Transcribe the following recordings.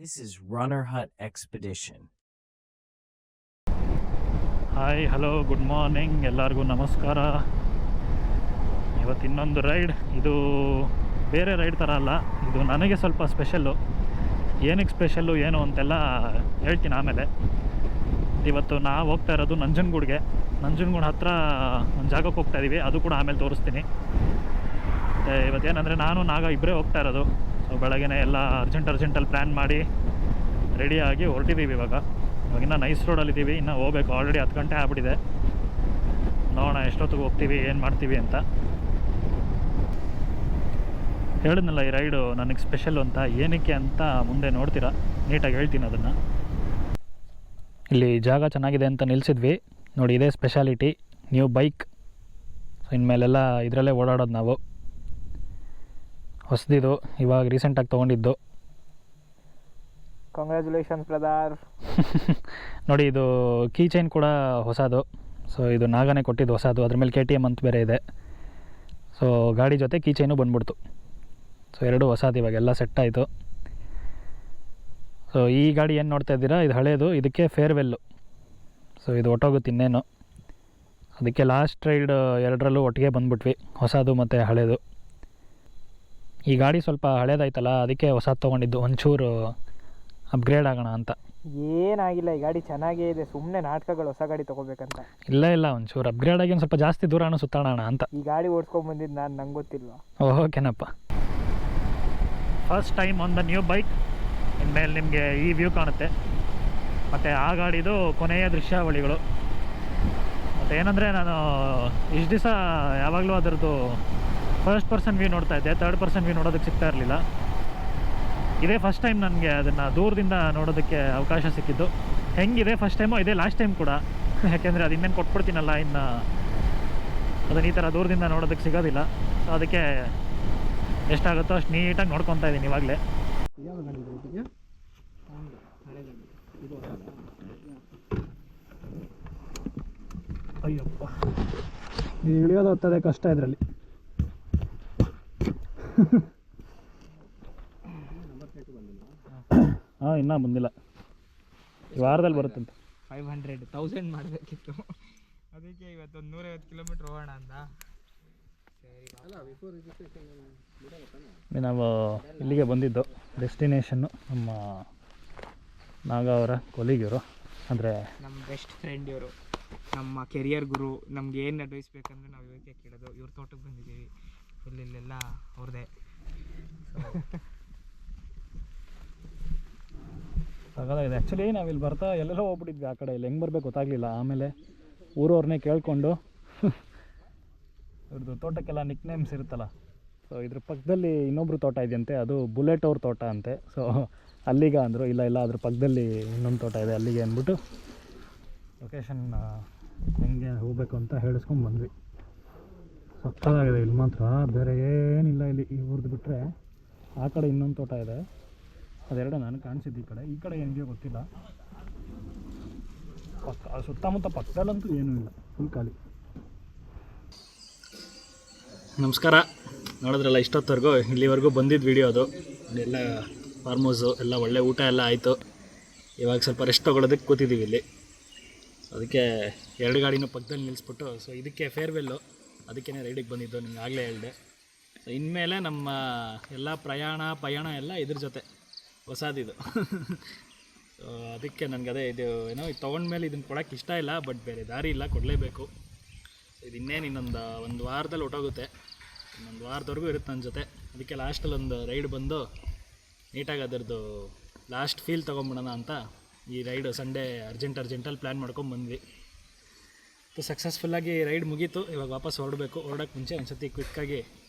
This is Runner Hut Expedition. Hi hello good morning ಎಲ್ಲರಿಗೂ ನಮಸ್ಕಾರ. ಇವತ್ತು ಇನ್ನೊಂದು ರೈಡ್. ಇದು ಬೇರೆ ರೈಡ್ ಥರ ಅಲ್ಲ, ಇದು ನನಗೆ ಸ್ವಲ್ಪ ಸ್ಪೆಷಲ್ಲು. ಏನಕ್ಕೆ ಸ್ಪೆಷಲ್ಲು ಏನು ಅಂತೆಲ್ಲ ಹೇಳ್ತೀನಿ ಆಮೇಲೆ. ಇವತ್ತು ನಾವು ಹೋಗ್ತಾ ಇರೋದು ನಂಜನಗೂಡಿಗೆ. ನಂಜನಗೂಡು ಹತ್ರ ಒಂದು ಜಾಗಕ್ಕೆ ಹೋಗ್ತಾ ಇದ್ದೀವಿ, ಅದು ಕೂಡ ಆಮೇಲೆ ತೋರಿಸ್ತೀನಿ. ಮತ್ತು ಇವತ್ತೇನೆಂದರೆ ನಾನು ನಾಗ ಇಬ್ಬರೇ ಹೋಗ್ತಾ ಇರೋದು. ಸೊ ಬೆಳಗ್ಗೆ ಎಲ್ಲ ಅರ್ಜೆಂಟಲ್ಲಿ ಪ್ಲ್ಯಾನ್ ಮಾಡಿ ರೆಡಿಯಾಗಿ ಹೊರಟಿದ್ದೀವಿ. ಇವಾಗಿನ್ನ ನೈಸ್ ರೋಡಲ್ಲಿದ್ದೀವಿ, ಇನ್ನೂ ಹೋಗ್ಬೇಕು. ಆಲ್ರೆಡಿ 10 ಗಂಟೆ ಆಗ್ಬಿಟ್ಟಿದೆ. ನೋಡೋಣ ಎಷ್ಟೊತ್ತಿಗೆ ಹೋಗ್ತೀವಿ, ಏನು ಮಾಡ್ತೀವಿ ಅಂತ. ಹೇಳಿದ್ನಲ್ಲ ಈ ರೈಡು ನನಗೆ ಸ್ಪೆಷಲ್ಲು ಅಂತ. ಏನಕ್ಕೆ ಅಂತ ಮುಂದೆ ನೋಡ್ತೀರಾ, ನೀಟಾಗಿ ಹೇಳ್ತೀನಿ ಅದನ್ನು. ಇಲ್ಲಿ ಜಾಗ ಚೆನ್ನಾಗಿದೆ ಅಂತ ನಿಲ್ಲಿಸಿದ್ವಿ ನೋಡಿ. ಇದೇ ಸ್ಪೆಷಾಲಿಟಿ, ನ್ಯೂ ಬೈಕ್. ಸೊ ಇನ್ಮೇಲೆಲ್ಲ ಇದರಲ್ಲೇ ಓಡಾಡೋದು ನಾವು. ಹೊಸದಿದು, ಇವಾಗ ರೀಸೆಂಟಾಗಿ ತೊಗೊಂಡಿದ್ದು. Congratulations brother. ನೋಡಿ, ಇದು ಕೀ ಚೈನ್ ಕೂಡ ಹೊಸದು. ಸೊ ಇದು ನಾಗನೇ ಕೊಟ್ಟಿದ್ದು ಹೊಸದು. ಅದ್ರ ಮೇಲೆ KTM ಅಂತ ಬೇರೆ ಇದೆ. ಸೊ ಗಾಡಿ ಜೊತೆ ಕೀ ಚೈನು ಬಂದ್ಬಿಡ್ತು. ಸೊ ಎರಡು ಹೊಸದು, ಇವಾಗೆಲ್ಲ ಸೆಟ್ ಆಯಿತು. ಸೊ ಈ ಗಾಡಿ ಏನು ನೋಡ್ತಾ ಇದ್ದೀರಾ, ಇದು ಹಳೇದು. ಇದಕ್ಕೆ ಫೇರ್ವೆಲ್ಲು. ಸೊ ಇದು ಒಟ್ಟೋಗುತ್ತೆ ಇನ್ನೇನು. ಅದಕ್ಕೆ ಲಾಸ್ಟ್ ರೈಡ್ ಎರಡರಲ್ಲೂ ಒಟ್ಟಿಗೆ ಬಂದ್ಬಿಟ್ವಿ, ಹೊಸದು ಮತ್ತು ಹಳೇದು. ಈ ಗಾಡಿ ಸ್ವಲ್ಪ ಹಳೇದಾಯ್ತಲ್ಲ, ಅದಕ್ಕೆ ಹೊಸದು ತೊಗೊಂಡಿದ್ದು, ಒಂಚೂರು ಅಪ್ಗ್ರೇಡ್ ಆಗೋಣ ಅಂತ. ಏನಾಗಿಲ್ಲ, ಈ ಗಾಡಿ ಚೆನ್ನಾಗೇ ಇದೆ. ಸುಮ್ಮನೆ ನಾಟಕಗಳು ಹೊಸ ಗಾಡಿ ತೊಗೋಬೇಕಂತ. ಇಲ್ಲ ಒಂಚೂರು ಅಪ್ಗ್ರೇಡ್ ಆಗಿ ಒಂದು ಸ್ವಲ್ಪ ಜಾಸ್ತಿ ದೂರನೂ ಸುತ್ತಾಡೋಣ ಅಂತ. ಈ ಗಾಡಿ ಓಡಿಸ್ಕೊಂಡು ಬಂದಿದ್ದು ನಂಗೆ ಗೊತ್ತಿಲ್ವಾ. ಓಕೆನಪ್ಪ. First time on the new bike. ಇನ್ಮೇಲೆ ನಿಮಗೆ ಈ ವ್ಯೂ ಕಾಣುತ್ತೆ, ಮತ್ತು ಆ ಗಾಡಿದು ಕೊನೆಯ ದೃಶ್ಯಾವಳಿಗಳು. ಮತ್ತು ಏನಂದರೆ, ನಾನು ಇಷ್ಟು ದಿವಸ ಯಾವಾಗಲೂ ಅದರದ್ದು ಫಸ್ಟ್ ಪರ್ಸನ್ ವ್ಯೂ ನೋಡ್ತಾ ಇದ್ದೆ, ಥರ್ಡ್ ಪರ್ಸನ್ ವ್ಯೂ ನೋಡೋದಕ್ಕೆ ಸಿಗ್ತಾ ಇರಲಿಲ್ಲ. ಇದೇ ಫಸ್ಟ್ ಟೈಮ್ ನನಗೆ ಅದನ್ನು ದೂರದಿಂದ ನೋಡೋದಕ್ಕೆ ಅವಕಾಶ ಸಿಕ್ಕಿದ್ದು. ಹೆಂಗಿದೆ ಫಸ್ಟ್ ಟೈಮು, ಇದೇ ಲಾಸ್ಟ್ ಟೈಮ್ ಕೂಡ. ಯಾಕೆಂದರೆ ಅದು ಇನ್ನೇನು ಕೊಟ್ಬಿಡ್ತೀನಲ್ಲ, ಇನ್ನು ಅದನ್ನು ಈ ಥರ ದೂರದಿಂದ ನೋಡೋದಕ್ಕೆ ಸಿಗೋದಿಲ್ಲ. ಸೊ ಅದಕ್ಕೆ ಎಷ್ಟಾಗುತ್ತೋ ಅಷ್ಟು ನೀಟಾಗಿ ನೋಡ್ಕೊತಾ ಇದ್ದೀನಿ ಇವಾಗಲೇ. ಅಯ್ಯಪ್ಪ, ಇಳಿಯೋದು ಹತ್ತದೆ ಕಷ್ಟ ಇದರಲ್ಲಿ. ಹಾಂ, ಇನ್ನೂ ಬಂದಿಲ್ಲ. ಈ ವಾರದಲ್ಲಿ ಬರುತ್ತಂತೆ. 500,000 ಮಾಡಬೇಕಿತ್ತು, ಅದಕ್ಕೆ ಇವತ್ತೊಂದು 150 ಕಿಲೋಮೀಟ್ರ್ ಹೋಗೋಣ ಅಂತ. ನಾವು ಇಲ್ಲಿಗೆ ಬಂದಿದ್ದು, ಡೆಸ್ಟಿನೇಷನ್ನು ನಮ್ಮ ನಾಗ ಅವರ ಕೊಲಿಗಿವರು, ಅಂದರೆ ನಮ್ಮ ಬೆಸ್ಟ್ ಫ್ರೆಂಡ್ ಇವರು, ನಮ್ಮ ಕೆರಿಯರ್ ಗುರು. ನಮ್ಗೆ ಏನು ಅಡ್ವೈಸ್ ಬೇಕಂದ್ರೆ ನಾವು ಇವಕ್ಕೆ ಕೇಳೋದು. ಇವ್ರ ತೋಟಕ್ಕೆ ಬಂದಿದ್ದೀವಿ, ಇಲ್ಲೆಲ್ಲ ಅವ್ರದ್ದೇ. ಸಾಕಾಗಿದೆ. ಆ್ಯಕ್ಚುಲಿ ನಾವಿಲ್ಲಿ ಬರ್ತಾ ಎಲ್ಲೆಲ್ಲೋ ಹೋಗ್ಬಿಟ್ಟಿದ್ವಿ ಆ ಕಡೆ. ಇಲ್ಲಿ ಹೆಂಗೆ ಬರಬೇಕು ಗೊತ್ತಾಗಲಿಲ್ಲ. ಆಮೇಲೆ ಊರವ್ರನ್ನೇ ಕೇಳಿಕೊಂಡು ಇವ್ರದ್ದು ತೋಟಕ್ಕೆಲ್ಲ ನಿಕ್ ನೇಮ್ಸ್ ಇರುತ್ತಲ್ಲ. ಸೊ ಇದ್ರ ಪಕ್ಕದಲ್ಲಿ ಇನ್ನೊಬ್ರು ತೋಟ ಇದೆಯಂತೆ, ಅದು ಬುಲೆಟ್ ಅವ್ರ ತೋಟ ಅಂತೆ. ಸೊ ಅಲ್ಲಿಗೆ ಅಂದರು. ಇಲ್ಲ ಅದ್ರ ಪಕ್ಕದಲ್ಲಿ ಇನ್ನೊಂದು ತೋಟ ಇದೆ, ಅಲ್ಲಿಗೆ ಅಂದ್ಬಿಟ್ಟು ಲೊಕೇಶನ್ ಹೆಂಗೆ ಹೋಗಬೇಕು ಅಂತ ಹೇಳಿಸ್ಕೊಂಡು ಬಂದ್ವಿ. ಸಕ್ಕತ್ತಾಗಿದೆ ಇಲ್ಲಿ ಮಾತ್ರ, ಬೇರೆ ಏನಿಲ್ಲ ಇಲ್ಲಿ. ಈ ಊರ್ದು ಬಿಟ್ಟರೆ ಆ ಕಡೆ ಇನ್ನೊಂದು ತೋಟ ಇದೆ, ಅದೆರಡು ನನಗೆ ಕಾಣಿಸಿದ್ದು. ಈ ಕಡೆ ಏನಿದೆಯೋ ಗೊತ್ತಿಲ್ಲ. ಸುತ್ತಮುತ್ತ ಪಕ್ಕದಲ್ಲಂತೂ ಏನೂ ಇಲ್ಲ, ಫುಲ್ ಖಾಲಿ. ನಮಸ್ಕಾರ. ನೋಡಿದ್ರಲ್ಲ ಇಷ್ಟೊತ್ತವರೆಗೂ, ಇಲ್ಲಿವರೆಗೂ ಬಂದಿದ್ದು ವಿಡಿಯೋ ಅದು. ಎಲ್ಲ ಫಾರ್ಮ್ ಹೌಸು ಎಲ್ಲ ಒಳ್ಳೆ ಊಟ ಎಲ್ಲ ಆಯಿತು. ಇವಾಗ ಸ್ವಲ್ಪ ರೆಸ್ಟ್ ತೊಗೊಳೋದಕ್ಕೆ ಕೂತಿದ್ದೀವಿ ಇಲ್ಲಿ. ಅದಕ್ಕೆ ಎರಡು ಗಾಡಿನೂ ಪಕ್ಕದಲ್ಲಿ ನಿಲ್ಲಿಸ್ಬಿಟ್ಟು, ಸೊ ಇದಕ್ಕೆ ಫೇರ್ವೆಲ್ಲು, ಅದಕ್ಕೇ ರೈಡಿಗೆ ಬಂದಿದ್ದು, ನಿಮ್ಗೆ ಆಗಲೇ ಹೇಳಿದೆ. ಸೊ ಇನ್ಮೇಲೆ ನಮ್ಮ ಎಲ್ಲ ಪಯಣ ಎಲ್ಲ ಇದ್ರ ಜೊತೆ ಹೊಸದಿದು. ಸೊ ಅದಕ್ಕೆ ನನಗದೇ ಇದು ಏನೋ ಇದು ತೊಗೊಂಡ್ಮೇಲೆ ಇದನ್ನು ಕೊಡೋಕ್ಕೆ ಇಷ್ಟ ಇಲ್ಲ, ಬಟ್ ಬೇರೆ ದಾರಿ ಇಲ್ಲ, ಕೊಡಲೇಬೇಕು. ಇದು ಇನ್ನೇನು ಒಂದು ವಾರದಲ್ಲಿ ಹೊಟ್ಟೋಗುತ್ತೆ. ಇನ್ನೊಂದು ವಾರದವರೆಗೂ ಇರುತ್ತೆ ನನ್ನ ಜೊತೆ. ಅದಕ್ಕೆ ಲಾಸ್ಟಲ್ಲಿ ಒಂದು ರೈಡ್ ಬಂದು ನೀಟಾಗಿ ಅದರದ್ದು ಲಾಸ್ಟ್ ಫೀಲ್ ತೊಗೊಂಬಿಡೋಣ ಅಂತ ಈ ರೈಡು ಸಂಡೇ ಅರ್ಜೆಂಟಲ್ಲಿ ಪ್ಲ್ಯಾನ್ ಮಾಡ್ಕೊಂಡು ಬಂದ್ವಿ. ಸಕ್ಸಸ್ಫುಲ್ಲಾಗಿ ರೈಡ್ ಮುಗೀತು. ಇವಾಗ ವಾಪಸ್ ಹೊರಡೋಕ್ಕೆ ಮುಂಚೆ ಒಂದು ಸತಿ ಕ್ವಿಕ್ಕಾಗಿ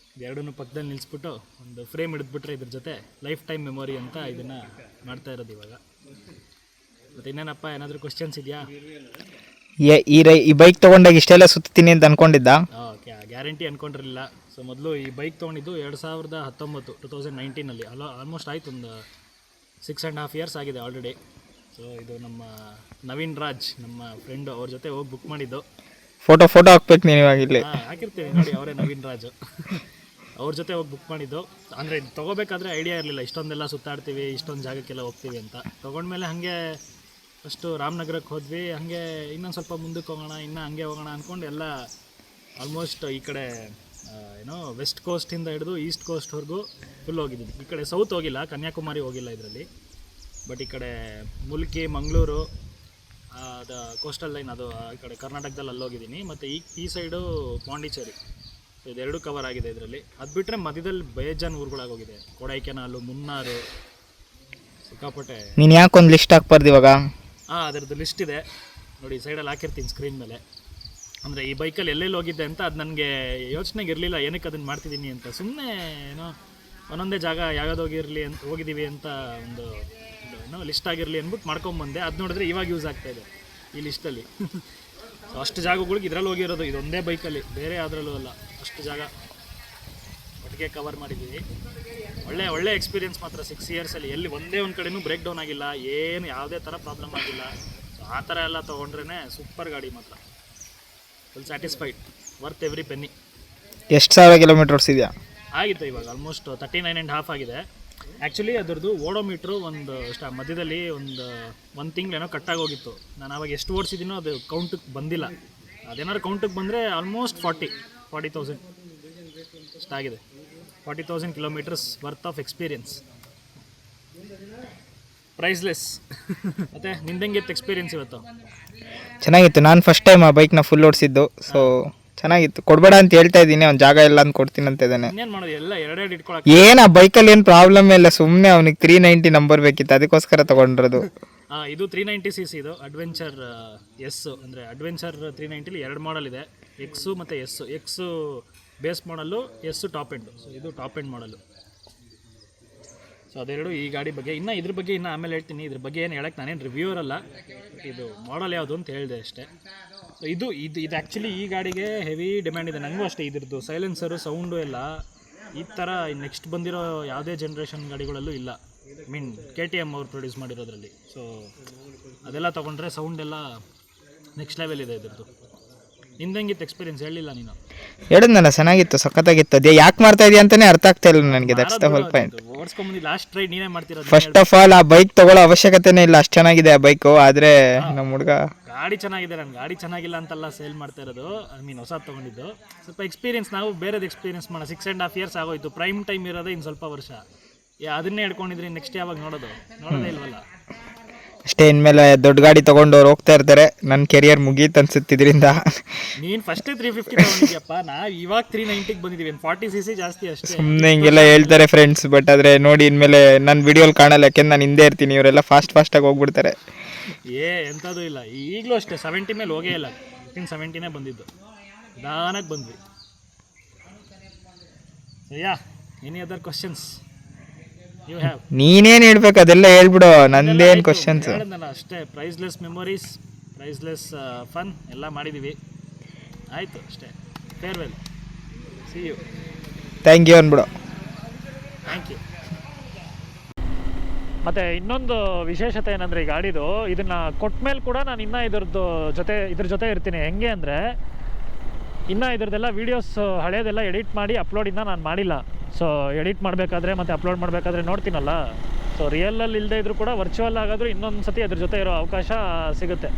ಎರಡನ್ನೂ ಪಕ್ಕದಲ್ಲಿ ನಿಲ್ಲಿಸ್ಬಿಟ್ಟು ಒಂದು ಫ್ರೇಮ್ ಹಿಡಿದ್ಬಿಟ್ರೆ ಇದ್ರ ಜೊತೆ ಲೈಫ್ ಟೈಮ್ ಮೆಮೊರಿ ಅಂತ ಇದನ್ನು ಮಾಡ್ತಾ ಇರೋದು ಇವಾಗ. ಮತ್ತು ಇನ್ನೇನಪ್ಪ, ಏನಾದರೂ ಕ್ವಶನ್ಸ್ ಇದೆಯಾ? ಈ ಬೈಕ್ ತೊಗೊಂಡಾಗ ಇಷ್ಟೆಲ್ಲ ಸುತ್ತೀನಿ ಅಂತ ಅಂದ್ಕೊಂಡಿದ್ದ? ಓಕೆ, ಗ್ಯಾರಂಟಿ ಅಂದ್ಕೊಂಡಿರಲಿಲ್ಲ. ಸೊ ಮೊದಲು ಈ ಬೈಕ್ ತೊಗೊಂಡಿದ್ದು 2019 ಆಲ್ಮೋಸ್ಟ್ ಆಯಿತು, ಒಂದು 6.5 years ಆಗಿದೆ ಆಲ್ರೆಡಿ. ಸೊ ಇದು ನಮ್ಮ ನವೀನ್ ರಾಜ್, ನಮ್ಮ ಫ್ರೆಂಡು, ಅವ್ರ ಜೊತೆ ಹೋಗಿ ಬುಕ್ ಮಾಡಿದ್ದು. ಫೋಟೋ ಹಾಕ್ಬೇಕು ನೀನು ಇವಾಗ ಇಲ್ಲಿ. ಹಾಕಿರ್ತೀವಿ ನೋಡಿ, ಅವರೇ ನವೀನ್ ರಾಜು. ಅವ್ರ ಜೊತೆ ಹೋಗಿ ಬುಕ್ ಮಾಡಿದ್ದು. ಅಂದರೆ ತೊಗೋಬೇಕಾದ್ರೆ ಐಡಿಯಾ ಇರಲಿಲ್ಲ, ಇಷ್ಟೊಂದೆಲ್ಲ ಸುತ್ತಾಡ್ತೀವಿ, ಇಷ್ಟೊಂದು ಜಾಗಕ್ಕೆಲ್ಲ ಹೋಗ್ತೀವಿ ಅಂತ. ತೊಗೊಂಡ್ಮೇಲೆ ಹಾಗೆ ಫಸ್ಟು ರಾಮನಗರಕ್ಕೆ ಹೋದ್ವಿ, ಹಾಗೆ ಇನ್ನೊಂದು ಸ್ವಲ್ಪ ಮುಂದಕ್ಕೆ ಹೋಗೋಣ, ಇನ್ನೂ ಹಂಗೆ ಹೋಗೋಣ ಅಂದ್ಕೊಂಡು ಎಲ್ಲ ಆಲ್ಮೋಸ್ಟ್ ಈ ಕಡೆ ವೆಸ್ಟ್ ಕೋಸ್ಟಿಂದ ಹಿಡಿದು ಈಸ್ಟ್ ಕೋಸ್ಟ್ವರೆಗೂ ಫುಲ್ ಹೋಗಿದ್ದೀನಿ. ಈ ಕಡೆ ಸೌತ್ ಹೋಗಿಲ್ಲ, ಕನ್ಯಾಕುಮಾರಿ ಹೋಗಿಲ್ಲ ಇದರಲ್ಲಿ. ಬಟ್ ಈ ಕಡೆ ಮುಲ್ಕಿ, ಮಂಗಳೂರು, ಅದು ಕೋಸ್ಟಲ್ ಲೈನ್, ಅದು ಈ ಕಡೆ ಕರ್ನಾಟಕದಲ್ಲಿ ಅಲ್ಲಿ ಹೋಗಿದ್ದೀನಿ. ಮತ್ತು ಈ ಸೈಡು ಪಾಂಡಿಚೇರಿ, ಇದೆರಡು ಕವರ್ ಆಗಿದೆ ಇದರಲ್ಲಿ. ಅದು ಬಿಟ್ಟರೆ ಮಧ್ಯದಲ್ಲಿ ಬೇಜಾನ್ ಊರುಗಳಾಗಿ ಹೋಗಿದೆ. ಕೊಡೈಕೆನಾಲು, ಮುನ್ನಾರು, ಸಿಕ್ಕಾಪಟ್ಟೆ. ನೀನು ಯಾಕೊಂದು ಲಿಸ್ಟ್ ಹಾಕ್ಬಾರ್ದು ಇವಾಗ? ಅದರದ್ದು ಲಿಸ್ಟ್ ಇದೆ ನೋಡಿ, ಸೈಡಲ್ಲಿ ಹಾಕಿರ್ತೀನಿ ಸ್ಕ್ರೀನ್ ಮೇಲೆ. ಅಂದರೆ ಈ ಬೈಕಲ್ಲಿ ಎಲ್ಲೆಲ್ಲಿ ಹೋಗಿದ್ದೆ ಅಂತ ಅದು ನನಗೆ ಯೋಚನೆಗೆ ಇರಲಿಲ್ಲ, ಏನಕ್ಕೆ ಅದನ್ನು ಮಾಡ್ತಿದ್ದೀನಿ ಅಂತ. ಸುಮ್ಮನೆ ಒಂದೊಂದೇ ಜಾಗ ಯಾವ್ಯಾವ್ದು ಹೋಗಿದ್ದೀವಿ ಅಂತ ಒಂದು ಲಿಸ್ಟ್ ಆಗಿರಲಿ ಅಂದ್ಬಿಟ್ಟು ಮಾಡ್ಕೊಂಬಂದೆ. ಅದು ನೋಡಿದ್ರೆ ಇವಾಗ ಯೂಸ್ ಆಗ್ತಾಯಿದೆ ಈ ಲಿಸ್ಟಲ್ಲಿ. ಸೊ ಅಷ್ಟು ಜಾಗಗಳಿಗೆ ಇದರಲ್ಲಿ ಹೋಗಿರೋದು, ಇದೊಂದೇ ಬೈಕಲ್ಲಿ, ಬೇರೆ ಯಾವುದ್ರಲ್ಲೂ ಅಲ್ಲ. ಅಷ್ಟು ಜಾಗ ಒಟ್ಟಿಗೆ ಕವರ್ ಮಾಡಿದ್ದೀವಿ. ಒಳ್ಳೆ ಎಕ್ಸ್ಪೀರಿಯೆನ್ಸ್ ಮಾತ್ರ 6 ಇಯರ್ಸಲ್ಲಿ. ಎಲ್ಲಿ ಒಂದೇ ಒಂದು ಕಡೆನೂ ಬ್ರೇಕ್ ಡೌನ್ ಆಗಿಲ್ಲ, ಏನು ಯಾವುದೇ ಥರ ಪ್ರಾಬ್ಲಮ್ ಆಗಿಲ್ಲ. ಸೊ ಆ ಥರ ಎಲ್ಲ ತೊಗೊಂಡ್ರೇ ಸೂಪರ್ ಗಾಡಿ ಮಾತ್ರ. Full satisfied, worth every penny. ಎಷ್ಟು ಸಾವಿರ ಕಿಲೋಮೀಟರ್ಸ್ ಇದೆಯಾ? ಆಗಿತ್ತು ಇವಾಗ ಆಲ್ಮೋಸ್ಟ್ 39.5 ಆಗಿದೆ. ಆ್ಯಕ್ಚುಲಿ ಅದ್ರದ್ದು ಓಡೋಮೀಟ್ರು ಒಂದು ಮಧ್ಯದಲ್ಲಿ ಒಂದು ತಿಂಗಳೇನೋ ಕಟ್ಟಾಗಿ ಹೋಗಿತ್ತು. ನಾನು ಆವಾಗ ಎಷ್ಟು ಓಡಿಸಿದ್ದೀನೋ ಅದು ಕೌಂಟಿಗೆ ಬಂದಿಲ್ಲ. ಅದೇನಾದ್ರು ಕೌಂಟಿಗೆ ಬಂದರೆ ಆಲ್ಮೋಸ್ಟ್ 40,000 ಅಷ್ಟಾಗಿದೆ. 40,000 kilometres worth of experience, priceless. ಮತ್ತು ನಿಂದಂಗಿತ್ತು ಎಕ್ಸ್ಪೀರಿಯನ್ಸ್ ಇವತ್ತು? ಚೆನ್ನಾಗಿತ್ತು. ನಾನು ಫಸ್ಟ್ ಟೈಮ್ ಆ ಬೈಕ್ನ ಫುಲ್ ಓಡಿಸಿದ್ದು. ಸೊ ಚೆನ್ನಾಗಿತ್ತು. ಕೊಡಬೇಡ ಅಂತ ಹೇಳ್ತಾ ಇದ್ದೀನಿ, ಅವ್ನು ಜಾಗ ಎಲ್ಲ ಅಂತ ಕೊಡ್ತೀನಿ ಅಂತ ಇದ್ದಾನೆ. ಇನ್ನೇನು ಮಾಡೋದು, ಎಲ್ಲ ಎರಡೆರಡು ಇಟ್ಕೊಳಕ್ಕೆ. ಏನು ಆ ಬೈಕಲ್ಲಿ ಏನು ಪ್ರಾಬ್ಲಮ್ ಇಲ್ಲ, ಸುಮ್ಮನೆ ಅವನಿಗೆ 390 ನಂಬರ್ ಬೇಕಿತ್ತು, ಅದಕ್ಕೋಸ್ಕರ ತೊಗೊಂಡಿರೋದು. ಇದು 390cc, ಇದು ಅಡ್ವೆಂಚರ್ ಎಸ್. ಅಂದರೆ ಅಡ್ವೆಂಚರ್ 390ಲಿ 2 ಮಾಡಲ್ ಇದೆ, ಎಕ್ಸು ಮತ್ತು ಎಕ್ಸು ಬೇಸ್ ಮಾಡಲು, ಎಸ್ಸು ಟಾಪ್ ಎಂಡು. ಸೊ ಇದು ಟಾಪ್ ಎಂಡ್ ಮಾಡಲು. ಸೊ ಅದೆರಡು ಈ ಗಾಡಿ ಬಗ್ಗೆ. ಇದ್ರ ಬಗ್ಗೆ ಆಮೇಲೆ ಹೇಳ್ತೀನಿ. ಇದ್ರ ಬಗ್ಗೆ ಏನು ಹೇಳಕ್ಕೆ ನಾನೇನು ರಿವ್ಯೂವರ್ ಅಲ್ಲ, ಇದು ಮಾಡಲ್ ಯಾವುದು ಅಂತ ಹೇಳಿದೆ ಅಷ್ಟೇ. ಸೊ ಇದು ಆ್ಯಕ್ಚುಲಿ ಈ ಗಾಡಿಗೆ ಹೆವಿ ಡಿಮ್ಯಾಂಡ್ ಇದೆ. ನನಗೂ ಅಷ್ಟೇ. ಇದ್ರದ್ದು ಸೈಲೆನ್ಸರು, ಸೌಂಡು ಎಲ್ಲ ಈ ಥರ ನೆಕ್ಸ್ಟ್ ಬಂದಿರೋ ಯಾವುದೇ ಜನ್ರೇಷನ್ ಗಾಡಿಗಳಲ್ಲೂ ಇಲ್ಲ. ಮೀನ್ KTM ಅವ್ರು ಪ್ರೊಡ್ಯೂಸ್ ಮಾಡಿರೋದ್ರಲ್ಲಿ. ಸೊ ಅದೆಲ್ಲ ತೊಗೊಂಡ್ರೆ ಸೌಂಡ್ ಎಲ್ಲ ನೆಕ್ಸ್ಟ್ ಲೆವೆಲ್ ಇದೆ ಇದ್ರದ್ದು. ನಿಂದಂಗಿತ್ತು ಎಕ್ಸ್ಪೀರಿಯನ್ಸ್? ಹೇಳಿಲ್ಲ ನೀನು. ಹೇಳಿದ್ನಲ್ಲ, ಚೆನ್ನಾಗಿತ್ತು, ಸಖತ್ತಾಗಿತ್ತು. ಅದೇ ಯಾಕೆ ಮಾಡ್ತಾ ಇದೆಯಾ ಅಂತಲೇ ಅರ್ಥ ಆಗ್ತಾ ಇಲ್ಲ ನನಗೆ. That's the whole point. ಓಡಿಸ್ಕೊಂಬಂದು ಲಾಸ್ಟ್ ಟ್ರೈ ನೀನೇ ಮಾಡ್ತಿರೋದು. ಫಸ್ಟ್ ಆಫ್ ಆಲ್ ಆ ಬೈಕ್ ತೊಗೊಳ್ಳೋ ಅವಶ್ಯಕತೆನೇ ಇಲ್ಲ, ಅಷ್ಟು ಚೆನ್ನಾಗಿದೆ ಆ ಬೈಕು. ಆದರೆ ನಮ್ಮ ಹುಡುಗ ಗಾಡಿ ಚೆನ್ನಾಗಿದೆ. ನಾನು ಗಾಡಿ ಚೆನ್ನಾಗಿಲ್ಲ ಅಂತೆಲ್ಲ ಸೇಲ್ ಮಾಡ್ತಾ ಇರೋದು. ಹೊಸದು ತೊಗೊಂಡಿದ್ದು. ಸ್ವಲ್ಪ ಎಕ್ಸ್ಪೀರಿಯನ್ಸ್, ನಾವು ಬೇರೆದು ಎಕ್ಸ್ಪೀರಿಯನ್ಸ್ ಮಾಡೋಣ. 6.5 ಇಯರ್ಸ್ ಆಗೋಯ್ತು. ಪ್ರೈಮ್ ಟೈಮ್ ಇರೋದೇ ಇನ್ನು ಸ್ವಲ್ಪ ವರ್ಷ. ಅದನ್ನೇ ಹಿಡ್ಕೊಂಡಿದ್ರಿ, ನೆಕ್ಸ್ಟ್ ಯಾವಾಗ ನೋಡೋದೇ ಇಲ್ವಲ್ಲ. ಅಷ್ಟೇ. ಇನ್ಮೇಲೆ ದೊಡ್ಡ ಗಾಡಿ ತೊಗೊಂಡವ್ರು ಹೋಗ್ತಾ ಇರ್ತಾರೆ. ನನ್ನ ಕೆರಿಯರ್ ಮುಗೀತು ಅನ್ಸುತ್ತೆ ಇದರಿಂದ. ನೀನು ಫಸ್ಟೇ 350 ತೊಗೊಂಡಿದ್ಯಪ್ಪ, ನಾವು ಇವಾಗ 390ಗೆ ಬಂದಿದ್ದೀವಿ. 40cc ಜಾಸ್ತಿ ಅಷ್ಟೇ. ಸುಮ್ಮನೆ ಹಿಂಗೆಲ್ಲ ಹೇಳ್ತಾರೆ ಫ್ರೆಂಡ್ಸ್. ಬಟ್ ಆದರೆ ನೋಡಿ, ಇನ್ಮೇಲೆ ನನ್ನ ವಿಡಿಯೋಲಿ ಕಾಣಲ್ಲ, ಯಾಕೆಂದ್ರೆ ನಾನು ಹಿಂದೆ ಇರ್ತೀನಿ. ಇವರೆಲ್ಲ ಫಾಸ್ಟಾಗಿ ಹೋಗ್ಬಿಡ್ತಾರೆ. ಎಂಥದ್ದು ಇಲ್ಲ. ಈಗಲೂ ಅಷ್ಟೇ 70 ಮೇಲೆ ಹೋಗೇ ಇಲ್ಲ. 70ನೇ ಬಂದಿದ್ದು. ನಿಧಾನಕ್ಕೆ ಬಂದ್ವಿ. Any other questions you have? ನೀನೇನು ಹೇಳ್ಬೇಕು ಅದೆಲ್ಲ ಹೇಳ್ಬಿಡು, ನಂದೇನು ಕ್ವಶನ್ಸ್? ಹೇಳಿದ್ನಲ್ಲ ಅಷ್ಟೇ. ಪ್ರೈಸ್ಲೆಸ್ ಮೆಮೊರೀಸ್, ಪ್ರೈಸ್ಲೆಸ್ ಫನ್ ಎಲ್ಲ ಮಾಡಿದ್ದೀವಿ. ಆಯಿತು ಅಷ್ಟೇ. Farewell, see you, thank you ಅಂದ್ಬಿಡು. Thank you. ಮತ್ತು ಇನ್ನೊಂದು ವಿಶೇಷತೆ ಏನಂದರೆ ಈ ಗಾಡಿದು, ಇದನ್ನು ಕೊಟ್ಟ ಮೇಲೆ ಕೂಡ ನಾನು ಇನ್ನೂ ಇದ್ರ ಜೊತೆ ಇರ್ತೀನಿ. ಹೆಂಗೆ ಅಂದರೆ, ಇನ್ನೂ ಇದ್ರದ್ದೆಲ್ಲ ವೀಡಿಯೋಸ್ ಹಳೇದೆಲ್ಲ ಎಡಿಟ್ ಮಾಡಿ ಅಪ್ಲೋಡ್ ಇನ್ನೂ ನಾನು ಮಾಡಿಲ್ಲ. ಸೊ ಎಡಿಟ್ ಮಾಡಬೇಕಾದ್ರೆ ಮತ್ತು ಅಪ್ಲೋಡ್ ಮಾಡಬೇಕಾದ್ರೆ ನೋಡ್ತೀನಲ್ಲ. ಸೊ ರಿಯಲಲ್ಲಿ ಇಲ್ಲದೆ ಇದ್ರೂ ಕೂಡ ವರ್ಚುವಲ್ ಆಗಾದರೂ ಇನ್ನೊಂದು ಸತಿ ಅದ್ರ ಜೊತೆ ಇರೋ ಅವಕಾಶ ಸಿಗುತ್ತೆ.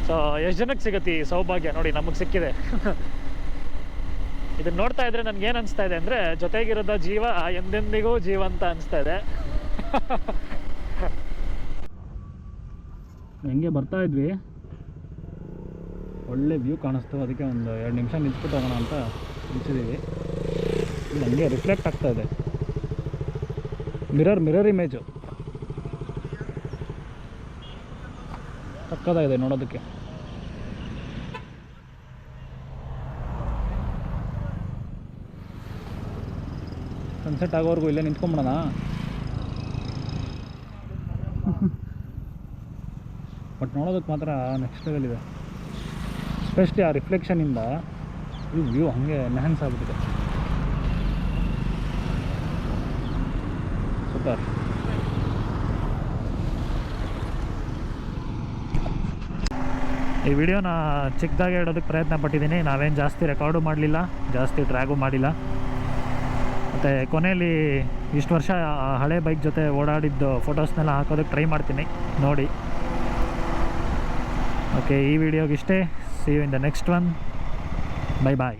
ಸೊ ಎಷ್ಟು ಜನಕ್ಕೆ ಸಿಗುತ್ತೆ ಈ ಸೌಭಾಗ್ಯ? ನೋಡಿ, ನಮಗೆ ಸಿಕ್ಕಿದೆ. ಇದನ್ನು ನೋಡ್ತಾ ಇದ್ರೆ ನನಗೇನು ಅನಿಸ್ತಾ ಇದೆ ಅಂದರೆ, ಜೊತೆಗಿರೋದ ಜೀವ ಎಂದೆಂದಿಗೂ ಜೀವ ಅಂತ ಅನಿಸ್ತಾ ಇದೆ. ಹೆಂಗೆ ಬರ್ತಾ ಇದ್ವಿ, ಒಳ್ಳೆ ವ್ಯೂ ಕಾಣಿಸ್ತು. ಅದಕ್ಕೆ ಒಂದು 2 ನಿಮಿಷ ನಿಂತ್ಬಿಟ್ಟು ಹೋಗೋಣ ಅಂತ ನಿಲ್ಸಿದ್ದೀವಿ. ಇಲ್ಲಿ ಹಂಗೆ ರಿಫ್ಲೆಕ್ಟ್ ಆಗ್ತಾ ಇದೆ. ಮಿರರ್ ಇಮೇಜು ಸಕ್ಕತ್ತಾಗಿದೆ ನೋಡೋದಕ್ಕೆ. ಸನ್ಸೆಟ್ ಆಗೋವರೆಗೂ ಇಲ್ಲೇ ನಿಂತ್ಕೊಂಬಿಡೋಣ. ಬಟ್ ನೋಡೋದಕ್ಕೆ ಮಾತ್ರ ನೆಕ್ಸ್ಟ್ ಲೆವೆಲ್ ಇದೆ. ಎಸ್ಪೆಷಲಿ ಆ ರಿಫ್ಲೆಕ್ಷನಿಂದ ಈ ವ್ಯೂ ಹಾಗೆ ಎನ್ಹ್ಯಾನ್ಸ್ ಆಗಿಬಿಟ್ಟಿದೆ. ಸೂಪರ್. ಈ ವಿಡಿಯೋನ ಚಿಕ್ಕದಾಗಿ ಇಡೋದಕ್ಕೆ ಪ್ರಯತ್ನ ಪಟ್ಟಿದ್ದೀನಿ. ನಾವೇನು ಜಾಸ್ತಿ ರೆಕಾರ್ಡು ಮಾಡಲಿಲ್ಲ, ಜಾಸ್ತಿ ಟ್ರ್ಯಾಗು ಮಾಡಿಲ್ಲ. ಮತ್ತು ಕೊನೆಯಲ್ಲಿ ಇಷ್ಟು ವರ್ಷ ಆ ಹಳೆ ಬೈಕ್ ಜೊತೆ ಓಡಾಡಿದ್ದು ಫೋಟೋಸ್ನೆಲ್ಲ ಹಾಕೋದಕ್ಕೆ ಟ್ರೈ ಮಾಡ್ತೀನಿ, ನೋಡಿ. ಓಕೆ, ಈ ವಿಡಿಯೋಗೆ ಇಷ್ಟೇ. See you in the next one. Bye bye.